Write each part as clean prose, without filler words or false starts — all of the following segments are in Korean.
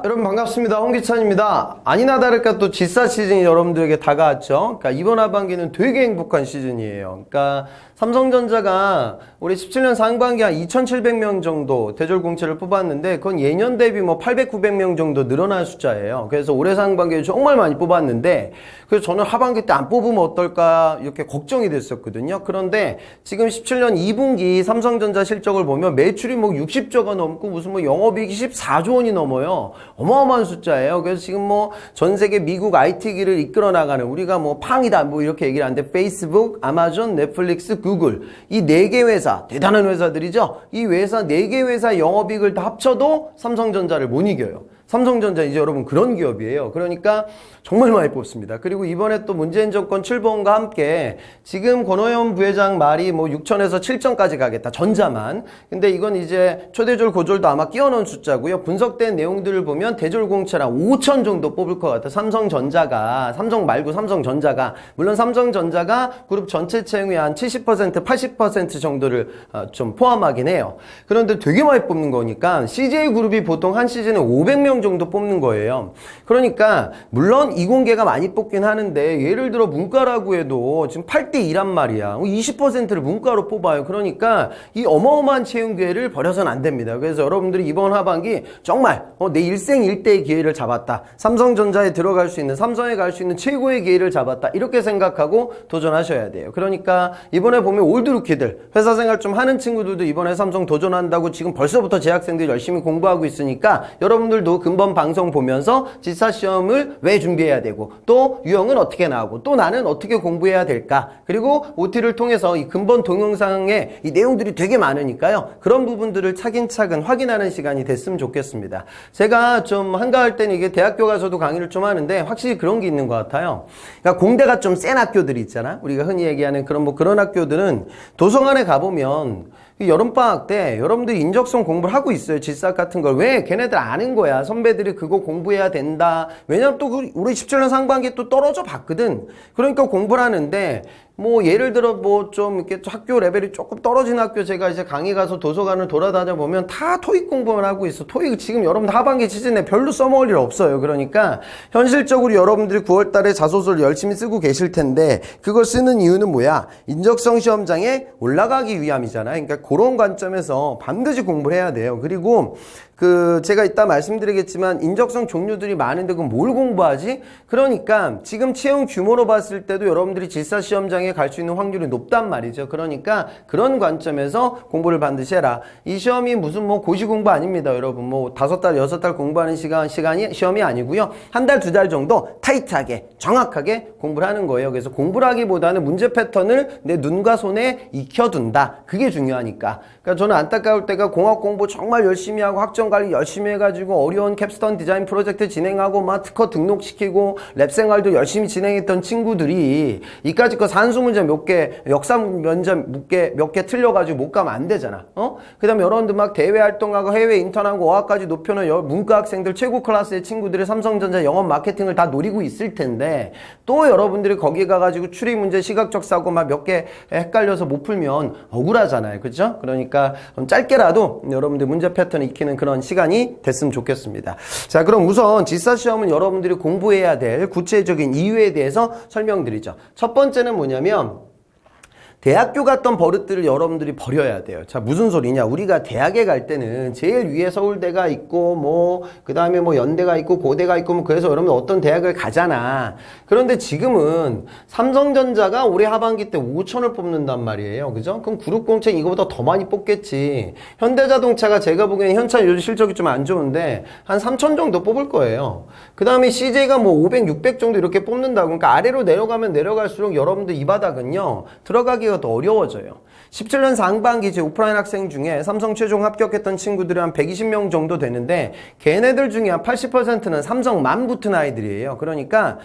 여러분 반갑습니다. 홍기찬입니다. 아니나 다를까 또 G4 시즌이 여러분들에게 다가왔죠. 그러니까 이번 하반기는 되게 행복한 시즌이에요. 그러니까 삼성전자가 올해 17년 상반기 한 2,700명 정도 대졸 공채를 뽑았는데 그건 예년 대비 뭐 800, 900명 정도 늘어난 숫자예요. 그래서 올해 상반기에 정말 많이 뽑았는데 그래서 저는 하반기 때 안 뽑으면 어떨까 이렇게 걱정이 됐었거든요. 그런데 지금 17년 2분기 삼성전자 실적을 보면 매출이 뭐 60조가 넘고 무슨 뭐 영업이익이 14조 원이 넘어요. 어마어마한 숫자예요. 그래서 지금 뭐 전 세계 미국 IT기를 이끌어 나가는 우리가 뭐 팡이다 뭐 이렇게 얘기를 하는데 페이스북, 아마존, 넷플릭스, 구글 이 4개 회사 대단한 회사들이죠. 이 회사 4개 회사 영업이익을 다 합쳐도 삼성전자를 못 이겨요. 삼성전자 이제 여러분 그런 기업이에요. 그러니까 정말 많이 뽑습니다. 그리고 이번에 또 문재인 정권 출범과 함께 지금 권오현 부회장 말이 뭐 6천에서 7천까지 가겠다. 전자만. 근데 이건 이제 초대졸 고졸도 아마 끼워넣은 숫자고요. 분석된 내용들을 보면 대졸 공채랑 5천 정도 뽑을 것 같아요. 삼성전자가 삼성 말고 삼성전자가 물론 삼성전자가 그룹 전체 채용의 한 70% 80% 정도를 좀 포함하긴 해요. 그런데 되게 많이 뽑는 거니까 CJ그룹이 보통 한 시즌에 500명 정도 뽑는 거예요. 그러니까 물론 이공계가 많이 뽑긴 하는데 예를 들어 문과라고 해도 지금 8대 2란 말이야. 20%를 문과로 뽑아요. 그러니까 이 어마어마한 채용 기회를 버려서는 안 됩니다. 그래서 여러분들이 이번 하반기 정말 내 일생일대의 기회를 잡았다. 삼성전자에 들어갈 수 있는 삼성에 갈 수 있는 최고의 기회를 잡았다. 이렇게 생각하고 도전하셔야 돼요. 그러니까 이번에 보면 올드루키들 회사 생활 좀 하는 친구들도 이번에 삼성 도전한다고 지금 벌써부터 재학생들이 열심히 공부하고 있으니까 여러분들도 근본 방송 보면서 G4 시험을 왜 준비해야 되고 또 유형은 어떻게 나오고 또 나는 어떻게 공부해야 될까 그리고 OT를 통해서 이 근본 동영상에 이 내용들이 되게 많으니까요. 그런 부분들을 차근차근 확인하는 시간이 됐으면 좋겠습니다. 제가 좀 한가할 때는 이게 대학교 가서도 강의를 좀 하는데 확실히 그런 게 있는 것 같아요. 그러니까 공대가 좀 센 학교들이 있잖아. 우리가 흔히 얘기하는 그런 학교들은 도서관에 가보면 여름방학 때 여러분들이 인적성 공부를 하고 있어요. G4 같은 걸. 왜? 걔네들 아는 거야. 선배들이 그거 공부해야 된다. 왜냐면 또 우리 17년 상반기에 또 떨어져 봤거든. 그러니까 공부를 하는데 뭐 예를 들어 뭐 좀 이렇게 학교 레벨이 조금 떨어진 학교 제가 이제 강의 가서 도서관을 돌아다녀 보면 다 토익 공부만 하고 있어. 토익 지금 여러분 하반기 시즌에 별로 써먹을 일 없어요. 그러니까 현실적으로 여러분들이 9월 달에 자소서를 열심히 쓰고 계실 텐데 그걸 쓰는 이유는 뭐야? 인적성 시험장에 올라가기 위함이잖아요. 그러니까 그런 관점에서 반드시 공부를 해야 돼요. 그리고 제가 이따 말씀드리겠지만 인적성 종류들이 많은데 그럼 뭘 공부하지? 그러니까 지금 채용 규모로 봤을 때도 여러분들이 G4 시험장에 갈 수 있는 확률이 높단 말이죠. 그러니까 그런 관점에서 공부를 반드시 해라. 이 시험이 무슨 뭐 고시 공부 아닙니다. 여러분 뭐 5달, 6달 공부하는 시간이 시험이 아니고요. 한 달, 2달 정도 타이트하게 정확하게 공부를 하는 거예요. 그래서 공부를 하기보다는 문제 패턴을 내 눈과 손에 익혀둔다. 그게 중요하니까. 그러니까 저는 안타까울 때가 공학 공부 정말 열심히 하고 학점 관리 열심히 해가지고 어려운 캡스톤 디자인 프로젝트 진행하고 막 특허 등록시키고 랩 생활도 열심히 진행했던 친구들이 이까짓 거 산수 문제 몇 개, 역사 문제 몇 개 틀려가지고 못 가면 안 되잖아. 그 다음에 여러분들 막 대외 활동하고 해외 인턴하고 어학까지 높여놓은 문과 학생들 최고 클래스의 친구들이 삼성전자 영업 마케팅을 다 노리고 있을 텐데 또 여러분들이 거기 가가지고 추리 문제 시각적 사고 막 몇 개 헷갈려서 못 풀면 억울하잖아요. 그죠? 그러니까 짧게라도 여러분들 문제 패턴 익히는 그런 시간이 됐으면 좋겠습니다. 자, 그럼 우선 G4 시험은 여러분들이 공부해야 될 구체적인 이유에 대해서 설명드리죠. 첫 번째는 뭐냐면 대학교 갔던 버릇들을 여러분들이 버려야 돼요. 자, 무슨 소리냐? 우리가 대학에 갈 때는 제일 위에 서울대가 있고 뭐 그다음에 뭐 연대가 있고 고대가 있고 뭐 그래서 여러분 어떤 대학을 가잖아. 그런데 지금은 삼성전자가 올해 하반기 때 5천을 뽑는단 말이에요. 그죠? 그럼 그룹공채 이거보다 더 많이 뽑겠지. 현대자동차가 제가 보기에는 현차 요즘 실적이 좀 안 좋은데 한 3천 정도 뽑을 거예요. 그다음에 CJ가 뭐 500, 600 정도 이렇게 뽑는다고. 그러니까 아래로 내려가면 내려갈수록 여러분들 이 바닥은요. 들어가기가 더 어려워져요. 17년 상반기 제 오프라인 학생 중에 삼성 최종 합격했던 친구들이 한 120명 정도 되는데 걔네들 중에 한 80%는 삼성만 붙은 아이들이에요. 그러니까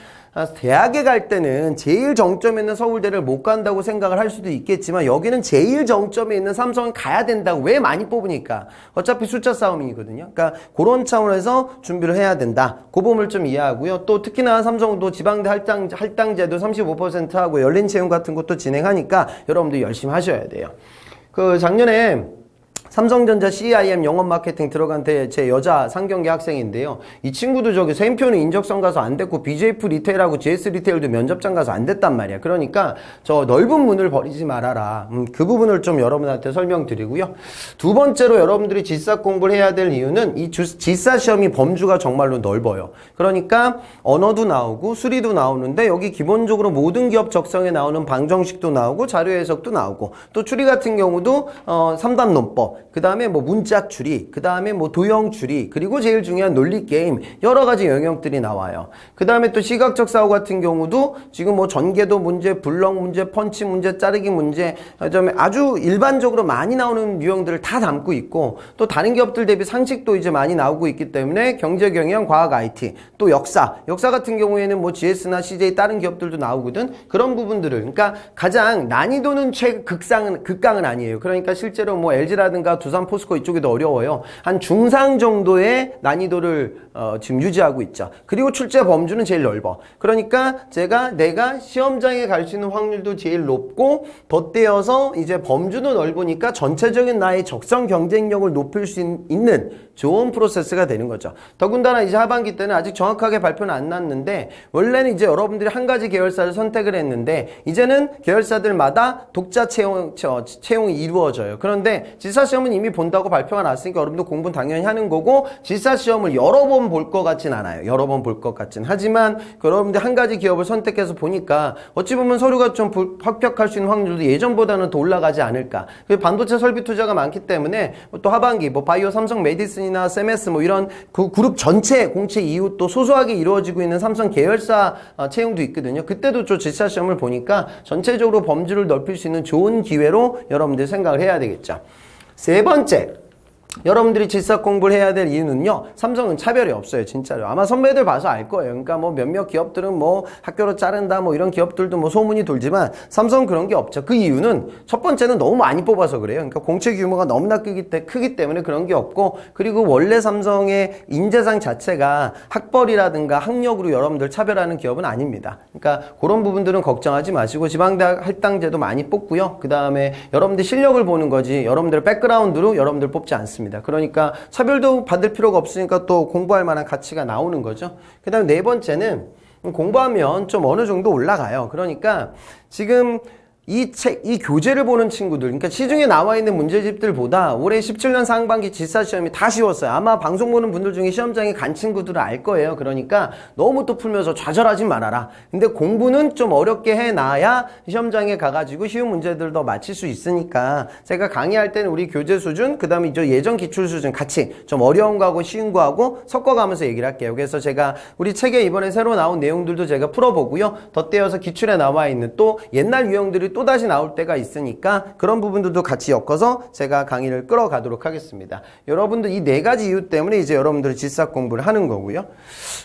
대학에 갈 때는 제일 정점에 있는 서울대를 못 간다고 생각을 할 수도 있겠지만 여기는 제일 정점에 있는 삼성을 가야 된다고. 왜? 많이 뽑으니까. 어차피 숫자 싸움이거든요. 그러니까 그런 차원에서 준비를 해야 된다. 그 부분을 좀 이해하고요. 또 특히나 삼성도 지방대 할당제도 35% 하고 열린 채용 같은 것도 진행하니까 여러분들 열심히 하셔야 돼요. 작년에 삼성전자 CIM 영업 마케팅 들어간 제 여자 상경계 학생인데요. 이 친구도 저기 샘표는 인적성 가서 안 됐고 BJF 리테일하고 GS 리테일도 면접장 가서 안 됐단 말이야. 그러니까 저 넓은 문을 버리지 말아라. 그 부분을 좀 여러분한테 설명드리고요. 두 번째로 여러분들이 GSA 공부를 해야 될 이유는 이 GSA 시험이 범주가 정말로 넓어요. 그러니까 언어도 나오고 수리도 나오는데 여기 기본적으로 모든 기업 적성에 나오는 방정식도 나오고 자료 해석도 나오고 또 추리 같은 경우도 3단 논법, 그 다음에 뭐 문짝 추리, 그 다음에 뭐 도형 추리, 그리고 제일 중요한 논리 게임, 여러 가지 영역들이 나와요. 그 다음에 또 시각적 사고 같은 경우도 지금 뭐 전개도 문제, 블럭 문제, 펀치 문제, 자르기 문제, 아주 일반적으로 많이 나오는 유형들을 다 담고 있고 또 다른 기업들 대비 상식도 이제 많이 나오고 있기 때문에 경제, 경영, 과학, IT, 또 역사 같은 경우에는 뭐 GS나 CJ 다른 기업들도 나오거든. 그런 부분들을, 그러니까 가장 난이도는 극강은 아니에요. 그러니까 실제로 뭐 LG라든가 두산 포스코 이쪽이 더 어려워요. 한 중상 정도의 난이도를 지금 유지하고 있죠. 그리고 출제 범주는 제일 넓어. 그러니까 내가 시험장에 갈 수 있는 확률도 제일 높고 덧대어서 이제 범주도 넓으니까 전체적인 나의 적성 경쟁력을 높일 수 있는 좋은 프로세스가 되는 거죠. 더군다나 이제 하반기 때는 아직 정확하게 발표는 안 났는데 원래는 이제 여러분들이 한 가지 계열사를 선택을 했는데 이제는 계열사들마다 독자 채용이 이루어져요. 그런데 지사 시험은 이미 본다고 발표가 났으니까 여러분도 공부는 당연히 하는 거고 지사 시험을 여러 번 볼 것 같진 않아요. 여러 번 볼 것 같진 하지만 여러분들 한 가지 기업을 선택해서 보니까 어찌 보면 서류가 좀 합격할 수 있는 확률도 예전보다는 더 올라가지 않을까. 반도체 설비 투자가 많기 때문에 또 하반기 뭐 바이오, 삼성, 메디슨이나 세메스 뭐 이런 그 그룹 전체 공채 이후 또 소소하게 이루어지고 있는 삼성 계열사 채용도 있거든요. 그때도 저 지사 시험을 보니까 전체적으로 범주를 넓힐 수 있는 좋은 기회로 여러분들 생각을 해야 되겠죠. 세 번째, 여러분들이 질사 공부를 해야 될 이유는요, 삼성은 차별이 없어요. 진짜로. 아마 선배들 봐서 알 거예요. 그러니까 뭐 몇몇 기업들은 뭐 학교로 자른다 뭐 이런 기업들도 뭐 소문이 돌지만 삼성 그런 게 없죠. 그 이유는 첫 번째는 너무 많이 뽑아서 그래요. 그러니까 공채 규모가 너무나 크기 때문에 그런 게 없고, 그리고 원래 삼성의 인재상 자체가 학벌이라든가 학력으로 여러분들 차별하는 기업은 아닙니다. 그러니까 그런 부분들은 걱정하지 마시고 지방대학 할당제도 많이 뽑고요. 그 다음에 여러분들 실력을 보는 거지 여러분들 백그라운드로 여러분들 뽑지 않습니다. 그러니까 차별도 받을 필요가 없으니까 또 공부할 만한 가치가 나오는 거죠. 그 다음에 네 번째는 공부하면 좀 어느 정도 올라가요. 그러니까 지금 이 교재를 보는 친구들, 그러니까 시중에 나와 있는 문제집들보다 올해 17년 상반기 지사 시험이 다 쉬웠어요. 아마 방송 보는 분들 중에 시험장에 간 친구들은 알 거예요. 그러니까 너무 또 풀면서 좌절하지 말아라. 근데 공부는 좀 어렵게 해놔야 시험장에 가가지고 쉬운 문제들 더 맞힐 수 있으니까 제가 강의할 때는 우리 교재 수준, 그 다음에 저 예전 기출 수준 같이 좀 어려운 거하고 쉬운 거하고 섞어가면서 얘기를 할게요. 그래서 제가 우리 책에 이번에 새로 나온 내용들도 제가 풀어보고요. 덧대어서 기출에 나와 있는 또 옛날 유형들이 또다시 나올 때가 있으니까 그런 부분들도 같이 엮어서 제가 강의를 끌어가도록 하겠습니다. 여러분들 이 네 가지 이유 때문에 이제 여러분들이 질사 공부를 하는 거고요.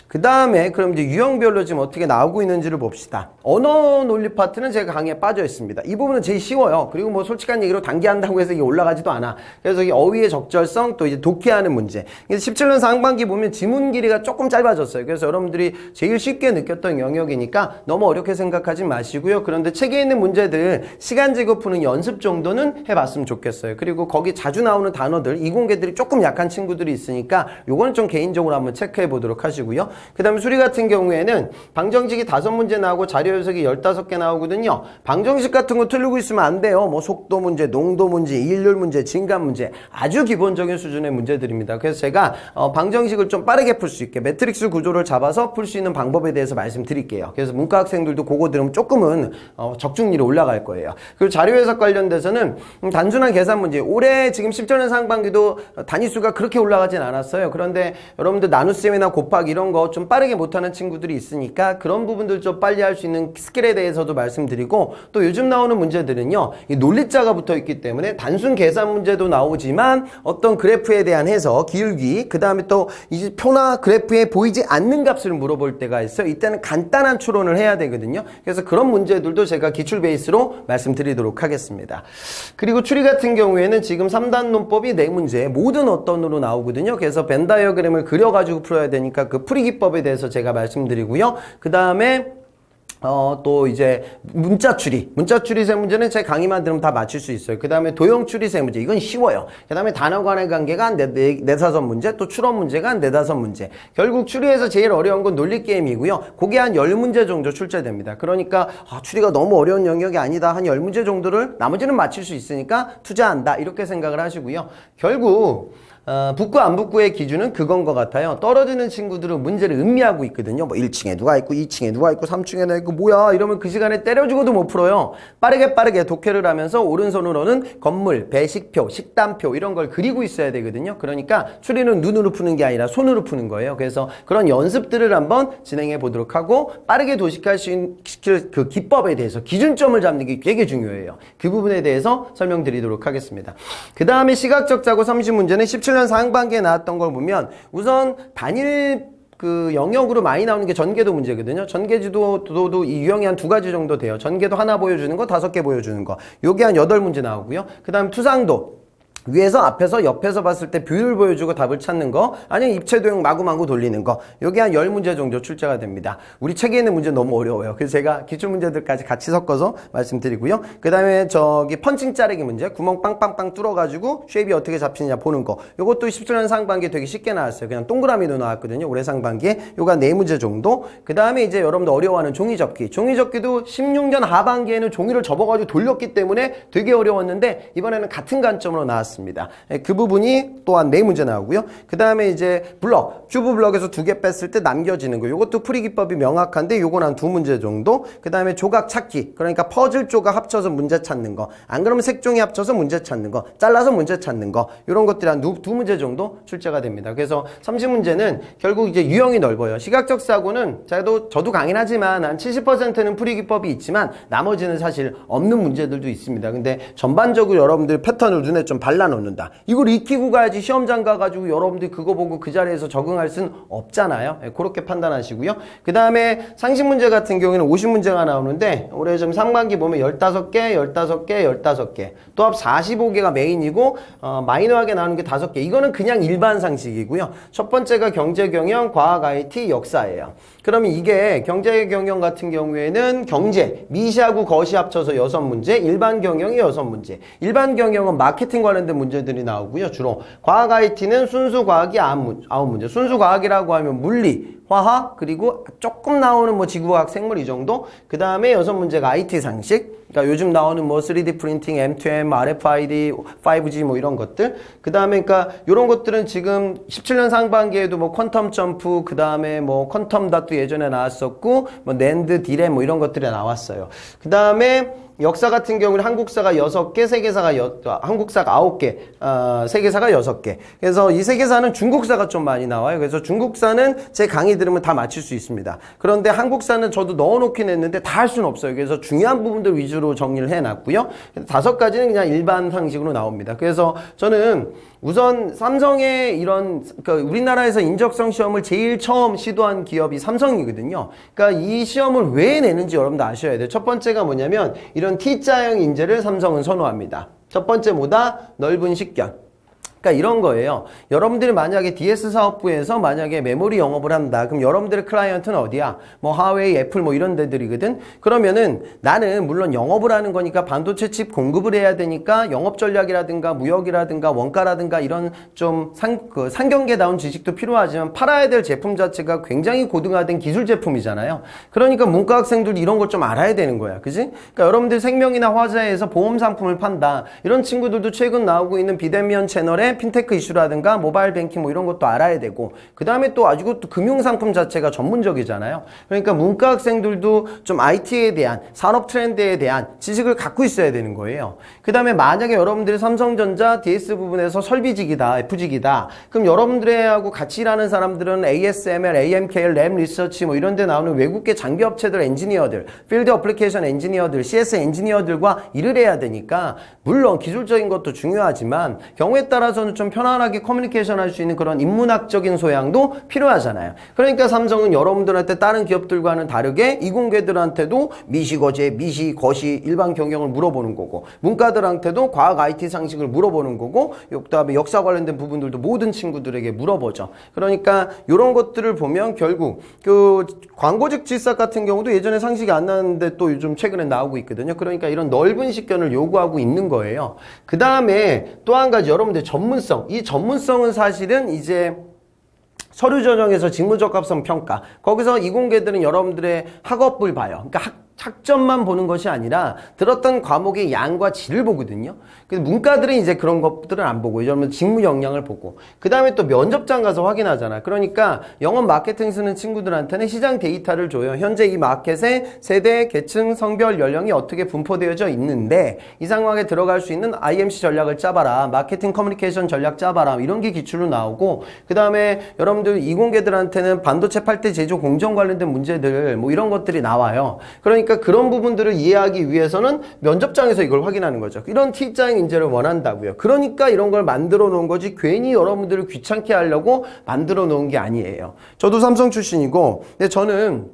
그 다음에 그럼 이제 유형별로 지금 어떻게 나오고 있는지를 봅시다. 언어 논리 파트는 제가 강의에 빠져 있습니다. 이 부분은 제일 쉬워요. 그리고 뭐 솔직한 얘기로 단기한다고 해서 이게 올라가지도 않아. 그래서 이 어휘의 적절성, 또 이제 독해하는 문제. 17년 상반기 보면 지문 길이가 조금 짧아졌어요. 그래서 여러분들이 제일 쉽게 느꼈던 영역이니까 너무 어렵게 생각하지 마시고요. 그런데 책에 있는 문제들 시간 제거 푸는 연습 정도는 해봤으면 좋겠어요. 그리고 거기 자주 나오는 단어들, 이공계들이 조금 약한 친구들이 있으니까 요거는 좀 개인적으로 한번 체크해 보도록 하시고요. 그 다음에 수리 같은 경우에는 방정식이 5문제 나오고 자료 해석이 15개 나오거든요. 방정식 같은 거 틀리고 있으면 안 돼요. 뭐 속도 문제, 농도 문제, 일률 문제, 진감 문제, 아주 기본적인 수준의 문제들입니다. 그래서 제가 방정식을 좀 빠르게 풀 수 있게 매트릭스 구조를 잡아서 풀 수 있는 방법에 대해서 말씀드릴게요. 그래서 문과 학생들도 그거 들으면 조금은 적중률이 올라갈 거예요. 그리고 자료 해석 관련돼서는 단순한 계산 문제, 올해 지금 17년 상반기도 단위수가 그렇게 올라가진 않았어요. 그런데 여러분들 나눗셈이나 곱하기 이런 거 좀 빠르게 못하는 친구들이 있으니까 그런 부분들 좀 빨리 할 수 있는 스킬에 대해서도 말씀드리고, 또 요즘 나오는 문제들은요, 이 논리자가 붙어 있기 때문에 단순 계산 문제도 나오지만 어떤 그래프에 대한 해석, 기울기, 그 다음에 또 이제 표나 그래프에 보이지 않는 값을 물어볼 때가 있어요. 이때는 간단한 추론을 해야 되거든요. 그래서 그런 문제들도 제가 기출 베이스로 말씀드리도록 하겠습니다. 그리고 추리 같은 경우에는 지금 3단 논법이 4문제 모든 어떤으로 나오거든요. 그래서 벤 다이어그램을 그려가지고 풀어야 되니까 그 풀이 기법에 대해서 제가 말씀드리고요. 그 다음에 또 이제 문자 추리세 문제는 제 강의만 들으면 다 맞출 수 있어요. 그 다음에 도형 추리세 문제, 이건 쉬워요. 그 다음에 단어 간의 관계가 한 네다섯 문제, 또 추론 문제가 한 네다섯 문제. 결국 추리에서 제일 어려운 건 논리 게임이고요. 그게 한 10문제 정도 출제됩니다. 그러니까 추리가 너무 어려운 영역이 아니다. 한 10문제 정도를 나머지는 맞출 수 있으니까 투자한다. 이렇게 생각을 하시고요. 결국 붙고 안 붙고의 기준은 그건 것 같아요. 떨어지는 친구들은 문제를 음미하고 있거든요. 뭐 1층에 누가 있고 2층에 누가 있고 3층에 누가 있고 뭐야 이러면 그 시간에 때려주고도 못 풀어요. 빠르게 독해를 하면서 오른손으로는 건물, 배식표, 식단표 이런 걸 그리고 있어야 되거든요. 그러니까 추리는 눈으로 푸는 게 아니라 손으로 푸는 거예요. 그래서 그런 연습들을 한번 진행해 보도록 하고 빠르게 도식할 수 있는 그 기법에 대해서 기준점을 잡는 게 되게 중요해요. 그 부분에 대해서 설명드리도록 하겠습니다. 그 다음에 시각적 자고 30문제는 17년 상반기에 나왔던 걸 보면 우선 단일 그 영역으로 많이 나오는 게 전개도 문제거든요. 전개지도도 이 유형이 한 2가지 정도 돼요. 전개도 하나 보여주는 거, 5개 보여주는 거. 요게 한 8문제 나오고요. 그 다음 투상도. 위에서 앞에서 옆에서 봤을 때 뷰를 보여주고 답을 찾는 거, 아니면 입체도형 마구마구 돌리는 거. 요게 한 10문제 정도 출제가 됩니다. 우리 책에 있는 문제 너무 어려워요. 그래서 제가 기출문제들까지 같이 섞어서 말씀드리고요. 그 다음에 저기 펀칭 자르기 문제, 구멍 빵빵빵 뚫어가지고 쉐입이 어떻게 잡히느냐 보는 거. 요것도 17년 상반기에 되게 쉽게 나왔어요. 그냥 동그라미로 나왔거든요. 올해 상반기에. 요가 한 4문제 정도. 그 다음에 이제 여러분들 어려워하는 종이접기. 종이접기도 16년 하반기에는 종이를 접어가지고 돌렸기 때문에 되게 어려웠는데 이번에는 같은 관점으로 나왔습니다. 그 부분이 또한 4문제 나오고요. 그 다음에 이제 블럭, 큐브 블럭에서 2개 뺐을 때 남겨지는 거. 요것도 풀이 기법이 명확한데 요건 한 2문제 정도. 그 다음에 조각 찾기. 그러니까 퍼즐 조각 합쳐서 문제 찾는 거. 안 그러면 색종이 합쳐서 문제 찾는 거. 잘라서 문제 찾는 거. 요런 것들이 한 2문제 정도 출제가 됩니다. 그래서 30문제는 결국 이제 유형이 넓어요. 시각적 사고는 저도 강의하지만 한 70%는 풀이 기법이 있지만 나머지는 사실 없는 문제들도 있습니다. 근데 전반적으로 여러분들 패턴을 눈에 좀 발라놓는다. 이걸 익히고 가야지 시험장 가가지고 여러분들이 그거 보고 그 자리에서 적응할 수는 없잖아요. 그렇게 판단하시고요. 그 다음에 상식 문제 같은 경우에는 50문제가 나오는데 올해 좀 상반기 보면 15개, 15개, 15개. 또 합 45개가 메인이고 마이너하게 나오는 게 5개. 이거는 그냥 일반 상식이고요. 첫 번째가 경제 경영, 과학 IT, 역사예요. 그러면 이게 경제 경영 같은 경우에는 경제, 미시하고 거시 합쳐서 6문제, 일반 경영이 6문제. 일반 경영은 마케팅 관련된 문제들이 나오고요. 주로 과학 IT는 순수 과학이 9문제. 순수 과학이라고 하면 물리, 화학, 그리고 조금 나오는 뭐 지구과학, 생물 이 정도. 그 다음에 6문제가 IT 상식. 그러니까 요즘 나오는 뭐 3D 프린팅, M2M, RFID, 5G 뭐 이런 것들. 그 다음에 그러니까 이런 것들은 지금 17년 상반기에도 뭐 퀀텀 점프, 그 다음에 뭐 퀀텀 닷도 예전에 나왔었고, 뭐 낸드, 디램 뭐 이런 것들이 나왔어요. 그 다음에 역사 같은 경우는 한국사가 6개, 세계사가 한국사가 9개, 세계사가 6개. 그래서 이 세계사는 중국사가 좀 많이 나와요. 그래서 중국사는 제 강의 들으면 다 맞힐 수 있습니다. 그런데 한국사는 저도 넣어놓긴 했는데 다 할 수는 없어요. 그래서 중요한 부분들 위주로 정리를 해놨고요. 5가지는 그냥 일반 상식으로 나옵니다. 그래서 저는 우선 삼성의 이런 그러니까 우리나라에서 인적성 시험을 제일 처음 시도한 기업이 삼성이거든요. 그러니까 이 시험을 왜 내는지 여러분들 아셔야 돼요. 첫 번째가 뭐냐면 이런 T자형 인재를 삼성은 선호합니다. 첫 번째 뭐다? 넓은 식견. 그러니까 이런 거예요. 여러분들이 만약에 DS 사업부에서 만약에 메모리 영업을 한다. 그럼 여러분들의 클라이언트는 어디야? 뭐 하웨이, 애플 뭐 이런 데들이거든. 그러면은 나는 물론 영업을 하는 거니까 반도체 칩 공급을 해야 되니까 영업 전략이라든가 무역이라든가 원가라든가 이런 좀 상경계다운 지식도 필요하지만 팔아야 될 제품 자체가 굉장히 고등화된 기술 제품이잖아요. 그러니까 문과 학생들도 이런 걸 좀 알아야 되는 거야. 그지? 그러니까 여러분들 생명이나 화재에서 보험 상품을 판다. 이런 친구들도 최근 나오고 있는 비대면 채널에 핀테크 이슈라든가 모바일 뱅킹 뭐 이런 것도 알아야 되고 그 다음에 또 아주 또 금융상품 자체가 전문적이잖아요. 그러니까 문과 학생들도 좀 IT에 대한 산업 트렌드에 대한 지식을 갖고 있어야 되는 거예요. 그 다음에 만약에 여러분들이 삼성전자 DS 부분에서 설비직이다, F직이다. 그럼 여러분들하고 같이 일하는 사람들은 ASML, AMKL, 램 리서치 뭐 이런 데 나오는 외국계 장비업체들 엔지니어들, 필드 어플리케이션 엔지니어들, CS 엔지니어들과 일을 해야 되니까 물론 기술적인 것도 중요하지만 경우에 따라서 가서는 좀 편안하게 커뮤니케이션 할 수 있는 그런 인문학적인 소양도 필요하잖아요. 그러니까 삼성은 여러분들한테 다른 기업들과는 다르게 이공계들한테도 미시거제, 미시거시 일반 경영을 물어보는 거고, 문과들한테도 과학 IT 상식을 물어보는 거고, 그다음에 역사 관련된 부분들도 모든 친구들에게 물어보죠. 그러니까 이런 것들을 보면 결국 그 광고직 질서 같은 경우도 예전에 상식이 안 나왔는데 또 요즘 최근에 나오고 있거든요. 그러니까 이런 넓은 식견을 요구하고 있는 거예요. 그 다음에 또 한 가지 여러분들 전문성. 이 전문성은 사실은 이제 서류 전형에서 직무적합성 평가. 거기서 이공계들은 여러분들의 학업을 봐요. 그러니까 학점만 보는 것이 아니라 들었던 과목의 양과 질을 보거든요. 근데 문과들은 이제 그런 것들은 안 보고 여러분 직무 역량을 보고 그 다음에 또 면접장 가서 확인하잖아. 그러니까 영업 마케팅 쓰는 친구들한테는 시장 데이터를 줘요. 현재 이 마켓의 세대, 계층, 성별, 연령이 어떻게 분포되어져 있는데 이 상황에 들어갈 수 있는 IMC 전략을 짜봐라. 마케팅 커뮤니케이션 전략 짜봐라. 이런 게 기출로 나오고 그 다음에 여러분들 이공계들한테는 반도체 팔대 제조 공정 관련된 문제들 뭐 이런 것들이 나와요. 그러니까 그런 부분들을 이해하기 위해서는 면접장에서 이걸 확인하는 거죠. 이런 T자형 인재를 원한다고요. 그러니까 이런 걸 만들어 놓은 거지 괜히 여러분들을 귀찮게 하려고 만들어 놓은 게 아니에요. 저도 삼성 출신이고 근데 저는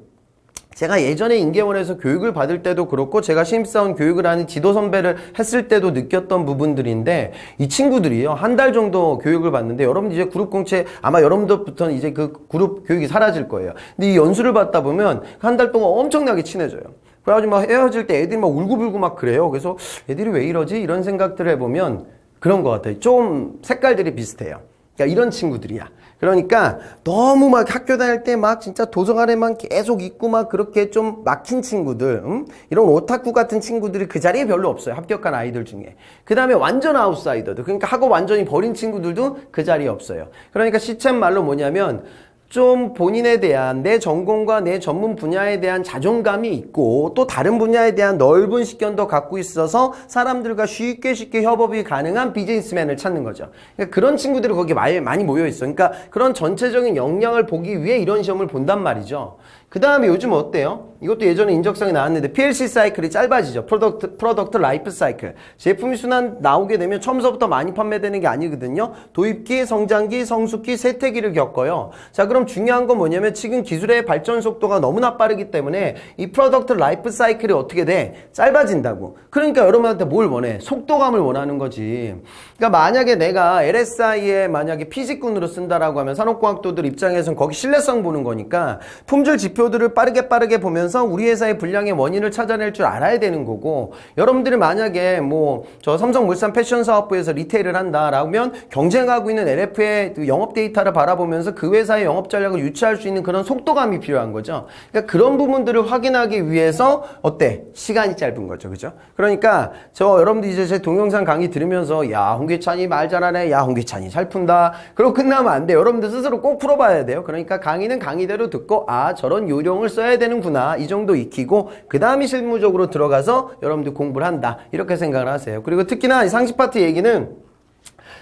제가 예전에 인계원에서 교육을 받을 때도 그렇고 제가 신입사원 교육을 하는 지도 선배를 했을 때도 느꼈던 부분들인데 이 친구들이요. 한 달 정도 교육을 받는데 여러분들 이제 그룹 공채 아마 여러분들부터는 이제 그 그룹 교육이 사라질 거예요. 근데 이 연수를 받다 보면 한 달 동안 엄청나게 친해져요. 그래가지고 막 헤어질 때 애들이 막 울고불고 막 그래요. 그래서 애들이 왜 이러지? 이런 생각들을 해보면 그런 것 같아요. 좀 색깔들이 비슷해요. 그러니까 이런 친구들이야. 그러니까 너무 막 학교 다닐 때 막 진짜 도서관에만 계속 있고 막 그렇게 좀 막힌 친구들, 이런 오타쿠 같은 친구들이 그 자리에 별로 없어요. 합격한 아이들 중에. 그 다음에 완전 아웃사이더들. 그러니까 학업 완전히 버린 친구들도 그 자리에 없어요. 그러니까 시쳇 말로 뭐냐면 좀 본인에 대한 내 전공과 내 전문 분야에 대한 자존감이 있고 또 다른 분야에 대한 넓은 식견도 갖고 있어서 사람들과 쉽게 협업이 가능한 비즈니스맨을 찾는 거죠. 그러니까 그런 친구들이 거기에 많이 모여 있어. 그러니까 그런 전체적인 역량을 보기 위해 이런 시험을 본단 말이죠. 그 다음에 요즘 어때요? 이것도 예전에 인적성이 나왔는데 PLC 사이클이 짧아지죠. 프로덕트 라이프 사이클. 제품이 순환 나오게 되면 처음서부터 많이 판매되는 게 아니거든요. 도입기, 성장기, 성숙기, 쇠퇴기를 겪어요. 자, 그럼 중요한 건 뭐냐면 지금 기술의 발전 속도가 너무나 빠르기 때문에 이 프로덕트 라이프 사이클이 어떻게 돼? 짧아진다고. 그러니까 여러분한테 뭘 원해? 속도감을 원하는 거지. 그러니까 만약에 내가 LSI에 만약에 피직군으로 쓴다라고 하면 산업공학도들 입장에서는 거기 신뢰성 보는 거니까 품질 지표들을 빠르게 보면서 우리 회사의 불량의 원인을 찾아낼 줄 알아야 되는 거고 여러분들이 만약에 뭐 저 삼성물산 패션 사업부에서 리테일을 한다라면 경쟁하고 있는 LF의 영업 데이터를 바라보면서 그 회사의 영업 전략을 유치할 수 있는 그런 속도감이 필요한 거죠. 그러니까 그런 부분들을 확인하기 위해서 어때? 시간이 짧은 거죠. 그죠? 그러니까 저 여러분들 이제 제 동영상 강의 들으면서 야 홍기찬이 말 잘하네. 야 홍기찬이 잘 푼다. 그러고 끝나면 안 돼요. 여러분들 스스로 꼭 풀어봐야 돼요. 그러니까 강의는 강의대로 듣고 아 저런 요령을 써야 되는구나. 이 정도 익히고 그 다음에 실무적으로 들어가서 여러분들 공부를 한다. 이렇게 생각을 하세요. 그리고 특히나 이 상식 파트 얘기는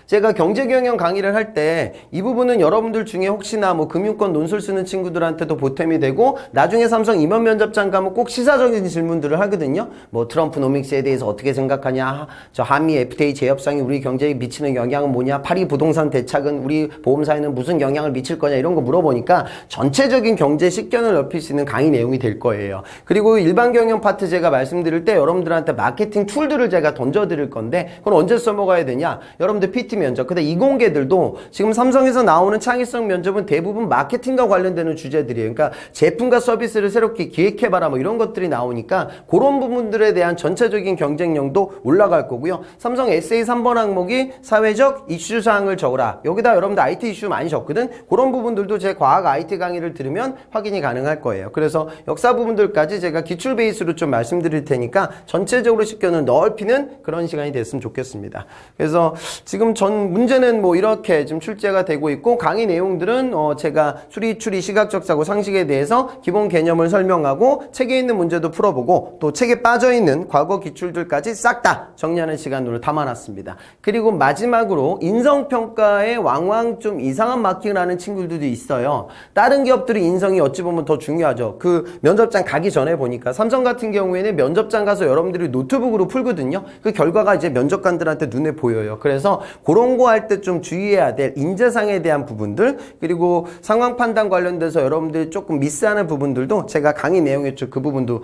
제가 경제경영 강의를 할 때 이 부분은 여러분들 중에 혹시나 뭐 금융권 논술 쓰는 친구들한테도 보탬이 되고 나중에 삼성 임원 면접장 가면 꼭 시사적인 질문들을 하거든요. 뭐 트럼프노믹스에 대해서 어떻게 생각하냐, 저 한미 FTA 재협상이 우리 경제에 미치는 영향은 뭐냐, 파리 부동산 대착은 우리 보험사에는 무슨 영향을 미칠 거냐 이런 거 물어보니까 전체적인 경제 식견을 넓힐 수 있는 강의 내용이 될 거예요. 그리고 일반 경영 파트 제가 말씀드릴 때 여러분들한테 마케팅 툴들을 제가 던져드릴 건데 그건 언제 써먹어야 되냐? 여러분들 PT 면접. 근데 이공계들도 지금 삼성에서 나오는 창의성 면접은 대부분 마케팅과 관련되는 주제들이에요. 그러니까 제품과 서비스를 새롭게 기획해봐라 뭐 이런 것들이 나오니까 그런 부분들에 대한 전체적인 경쟁력도 올라갈 거고요. 삼성 SA 3번 항목이 사회적 이슈 사항을 적으라. 여기다 여러분들 IT 이슈 많이 적거든. 그런 부분들도 제 과학 IT 강의를 들으면 확인이 가능할 거예요. 그래서 역사 부분들까지 제가 기출 베이스로 좀 말씀드릴 테니까 전체적으로 식견을 넓히는 그런 시간이 됐으면 좋겠습니다. 그래서 지금 전 문제는 뭐 이렇게 지금 출제가 되고 있고 강의 내용들은 제가 추리, 시각적 사고, 상식에 대해서 기본 개념을 설명하고 책에 있는 문제도 풀어보고 또 책에 빠져있는 과거 기출들까지 싹 다 정리하는 시간으로 담아놨습니다. 그리고 마지막으로 인성평가에 왕왕 좀 이상한 마킹을 하는 친구들도 있어요. 다른 기업들이 인성이 어찌 보면 더 중요하죠. 그 면접장 가기 전에 보니까 삼성 같은 경우에는 면접장 가서 여러분들이 노트북으로 풀거든요. 그 결과가 이제 면접관들한테 눈에 보여요. 그래서 그런 거 할 때 좀 주의해야 될 인재상에 대한 부분들, 그리고 상황 판단 관련돼서 여러분들이 조금 미스하는 부분들도 제가 강의 내용에 그 부분도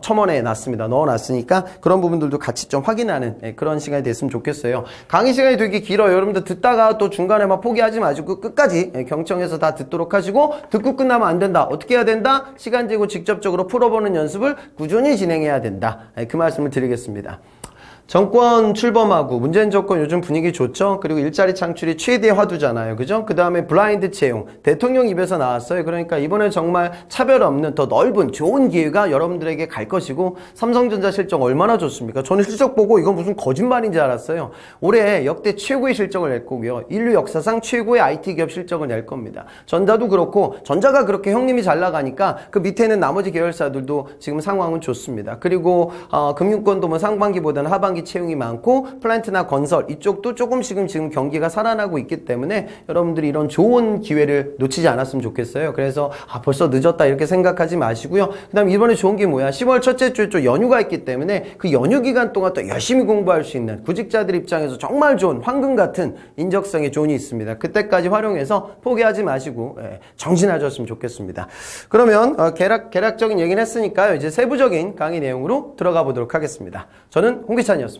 첨언해 놨습니다. 넣어 놨으니까 그런 부분들도 같이 좀 확인하는 그런 시간이 됐으면 좋겠어요. 강의 시간이 되게 길어요. 여러분들 듣다가 또 중간에 막 포기하지 마시고 끝까지 경청해서 다 듣도록 하시고, 듣고 끝나면 안 된다. 어떻게 해야 된다? 시간 재고 직접적으로 풀어보는 연습을 꾸준히 진행해야 된다. 그 말씀을 드리겠습니다. 정권 출범하고 문재인 정권 요즘 분위기 좋죠? 그리고 일자리 창출이 최대 화두잖아요. 그죠? 그 다음에 블라인드 채용. 대통령 입에서 나왔어요. 그러니까 이번에 정말 차별 없는 더 넓은 좋은 기회가 여러분들에게 갈 것이고, 삼성전자 실적 얼마나 좋습니까? 저는 실적 보고 이건 무슨 거짓말인지 알았어요. 올해 역대 최고의 실적을 낼 거고요. 인류 역사상 최고의 IT 기업 실적을 낼 겁니다. 전자도 그렇고, 전자가 그렇게 형님이 잘 나가니까 그 밑에 있는 나머지 계열사들도 지금 상황은 좋습니다. 그리고 금융권도 뭐 상반기보다는 하반기 채용이 많고, 플랜트나 건설 이쪽도 조금씩은 지금 경기가 살아나고 있기 때문에 여러분들이 이런 좋은 기회를 놓치지 않았으면 좋겠어요. 그래서 벌써 늦었다 이렇게 생각하지 마시고요. 그 다음에 이번에 좋은 게 뭐야? 10월 첫째 주에 좀 연휴가 있기 때문에 그 연휴 기간 동안 또 열심히 공부할 수 있는 구직자들 입장에서 정말 좋은 황금 같은 인적성의 존이 있습니다. 그때까지 활용해서 포기하지 마시고 정진하셨으면 좋겠습니다. 그러면 개략적인 얘기는 했으니까요. 이제 세부적인 강의 내용으로 들어가 보도록 하겠습니다. 저는 홍기찬이었습니다.